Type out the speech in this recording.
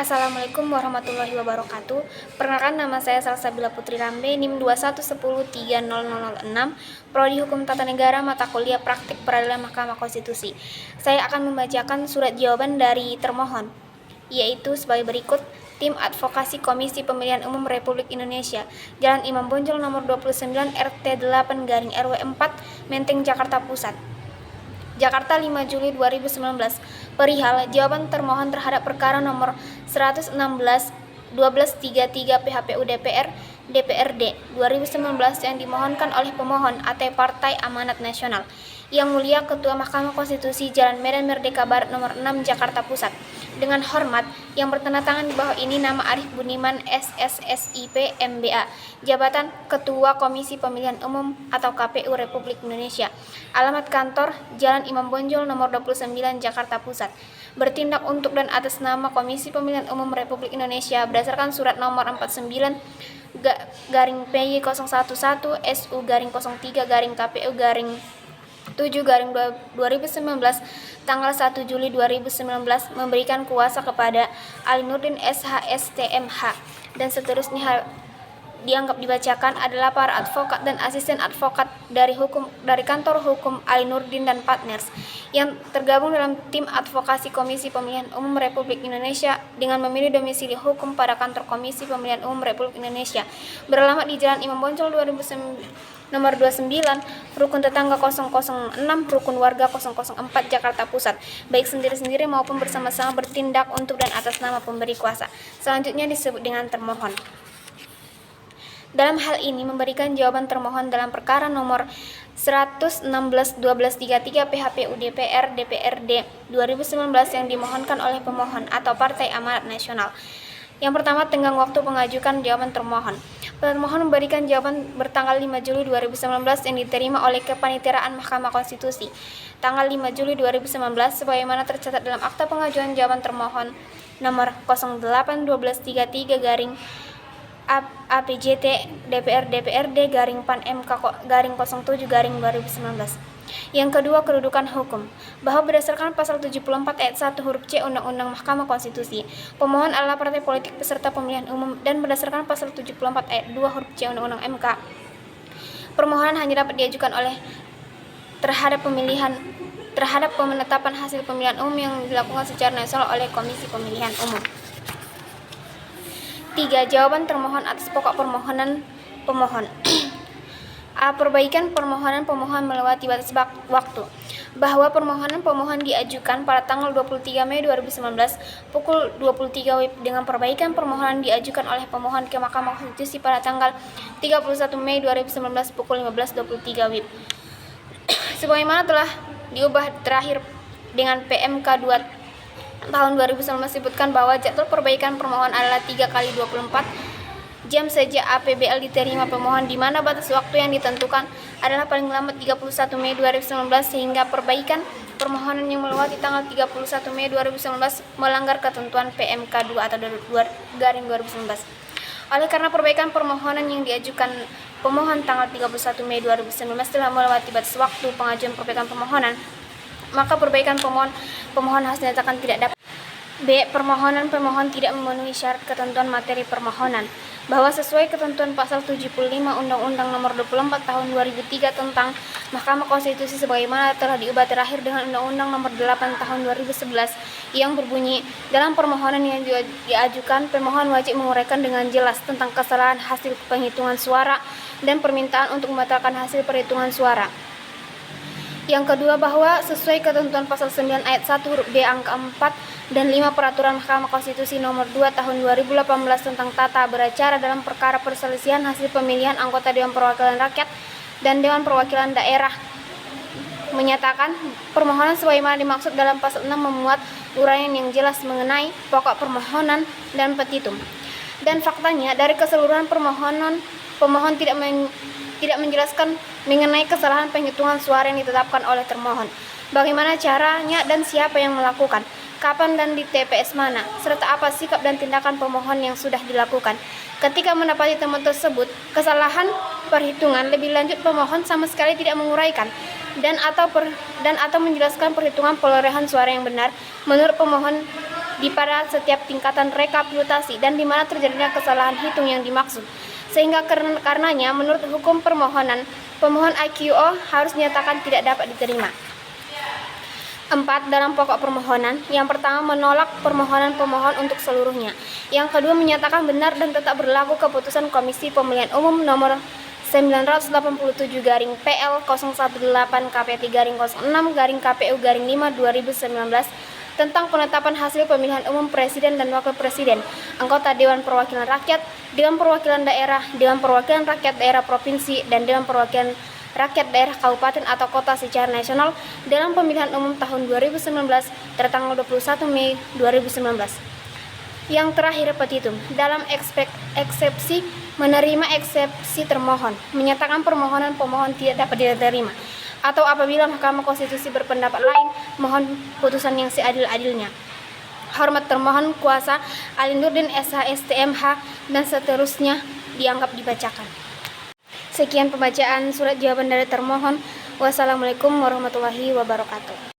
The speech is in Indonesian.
Assalamualaikum warahmatullahi wabarakatuh. Perkenalkan, nama saya Salsabila Putri Rambe, NIM 211030006, Prodi Hukum Tata Negara, mata kuliah Praktik Peradilan Mahkamah Konstitusi. Saya akan membacakan surat jawaban dari termohon, yaitu sebagai berikut. Tim Advokasi Komisi Pemilihan Umum Republik Indonesia, Jalan Imam Bonjol nomor 29 RT 8 RW 4, Menteng, Jakarta Pusat. Jakarta 5 Juli 2019. Perihal jawaban termohon terhadap perkara nomor 116 1233 PHPU DPRD 2019 yang dimohonkan oleh pemohon atau Partai Amanat Nasional. Yang Mulia Ketua Mahkamah Konstitusi Jalan Medan Merdeka Barat nomor 6 Jakarta Pusat. Dengan hormat, yang bertanda tangan di bawah ini nama Arif Budiman SSSIP MBA, jabatan Ketua Komisi Pemilihan Umum atau KPU Republik Indonesia. Alamat kantor Jalan Imam Bonjol nomor 29 Jakarta Pusat. Bertindak untuk dan atas nama Komisi Pemilihan Umum Republik Indonesia berdasarkan surat nomor 49 PY 011 SU 03 KPU 7/2019 tanggal 1 Juli 2019 memberikan kuasa kepada Ali Nurdin SHSTMH dan seterusnya dianggap dibacakan adalah para advokat dan asisten advokat dari kantor hukum Ali Nurdin dan Partners yang tergabung dalam tim advokasi Komisi Pemilihan Umum Republik Indonesia dengan memilih domisili hukum pada kantor Komisi Pemilihan Umum Republik Indonesia beralamat di Jalan Imam Bonjol nomor 29, Rukun Tetangga 006, Rukun Warga 004, Jakarta Pusat, baik sendiri-sendiri maupun bersama-sama bertindak untuk dan atas nama pemberi kuasa. Selanjutnya disebut dengan termohon. Dalam hal ini memberikan jawaban termohon dalam perkara nomor 116/1233 PHPU DPRD 2019 yang dimohonkan oleh pemohon atau Partai Amanat Nasional. Yang pertama, tenggang waktu mengajukan jawaban termohon. Pemohon memberikan jawaban bertanggal 5 Juli 2019 yang diterima oleh Kepaniteraan Mahkamah Konstitusi tanggal 5 Juli 2019 sebagaimana tercatat dalam akta pengajuan jawaban termohon nomor 08/1233 APJT DPRD PAN MK 07/2019. Yang kedua, kedudukan hukum. Bahwa berdasarkan pasal 74 ayat 1 huruf C Undang-Undang Mahkamah Konstitusi, pemohon adalah partai politik peserta pemilihan umum dan berdasarkan pasal 74 ayat 2 huruf C Undang-Undang MK, permohonan hanya dapat diajukan terhadap penetapan hasil pemilihan umum yang dilakukan secara nasional oleh Komisi Pemilihan Umum. 3. Jawaban termohon atas pokok permohonan pemohon. Perbaikan permohonan pemohon melewati batas waktu. Bahwa permohonan pemohon diajukan pada tanggal 23 Mei 2019 pukul 23 WIB dengan perbaikan permohonan diajukan oleh pemohon ke Mahkamah Konstitusi pada tanggal 31 Mei 2019 pukul 15.23 WIB. Sebagaimana telah diubah terakhir dengan PMK 2 tahun 2019 disebutkan bahwa jadwal perbaikan permohonan adalah 3x24 jam sejak APBL diterima pemohon, di mana batas waktu yang ditentukan adalah paling lambat 31 Mei 2019 sehingga perbaikan permohonan yang melewati tanggal 31 Mei 2019 melanggar ketentuan PMK 2 atau 2/2019. Oleh karena perbaikan permohonan yang diajukan pemohon tanggal 31 Mei 2019 telah melewati batas waktu pengajuan perbaikan permohonan, maka perbaikan pemohon harus dinyatakan tidak dapat. B. Permohonan pemohon tidak memenuhi syarat ketentuan materi permohonan. Bahwa sesuai ketentuan pasal 75 Undang-Undang Nomor 24 Tahun 2003 tentang Mahkamah Konstitusi sebagaimana telah diubah terakhir dengan Undang-Undang Nomor 8 Tahun 2011 yang berbunyi, dalam permohonan yang diajukan pemohon wajib menguraikan dengan jelas tentang kesalahan hasil penghitungan suara dan permintaan untuk membatalkan hasil perhitungan suara. Yang kedua, bahwa sesuai ketentuan pasal 9 ayat 1 huruf D angka 4 dan 5 Peraturan Mahkamah Konstitusi nomor 2 tahun 2018 tentang tata beracara dalam perkara perselisihan hasil pemilihan anggota Dewan Perwakilan Rakyat dan Dewan Perwakilan Daerah menyatakan permohonan sebagaimana dimaksud dalam pasal 6 memuat uraian yang jelas mengenai pokok permohonan dan petitum. Dan faktanya dari keseluruhan pemohon tidak menjelaskan mengenai kesalahan penghitungan suara yang ditetapkan oleh termohon, bagaimana caranya dan siapa yang melakukan, kapan dan di TPS mana, serta apa sikap dan tindakan pemohon yang sudah dilakukan. Ketika mendapati temuan tersebut, kesalahan perhitungan lebih lanjut pemohon sama sekali tidak menguraikan dan atau menjelaskan perhitungan perolehan suara yang benar menurut pemohon pada setiap tingkatan rekapitulasi dan di mana terjadinya kesalahan hitung yang dimaksud. Sehingga karenanya menurut hukum permohonan, pemohon IQO harus dinyatakan tidak dapat diterima. 4. Dalam pokok permohonan, yang pertama menolak permohonan pemohon untuk seluruhnya. Yang kedua menyatakan benar dan tetap berlaku keputusan Komisi Pemilihan Umum nomor 987/PL018/KP3/06/KPU/5/2019 tentang penetapan hasil pemilihan umum presiden dan wakil presiden, anggota Dewan Perwakilan Rakyat, Dewan Perwakilan Daerah, Dewan Perwakilan Rakyat Daerah Provinsi, dan Dewan Perwakilan Rakyat Daerah Kabupaten atau Kota secara nasional dalam pemilihan umum tahun 2019 tertanggal 21 Mei 2019. Yang terakhir, petitum. Dalam eksepsi menerima eksepsi termohon, menyatakan permohonan pemohon tidak dapat diterima, atau apabila Mahkamah Konstitusi berpendapat lain, mohon putusan yang seadil-adilnya. Hormat termohon kuasa Ali Nurdin SH STMH dan seterusnya dianggap dibacakan. Sekian pembacaan surat jawaban dari termohon. Wassalamualaikum warahmatullahi wabarakatuh.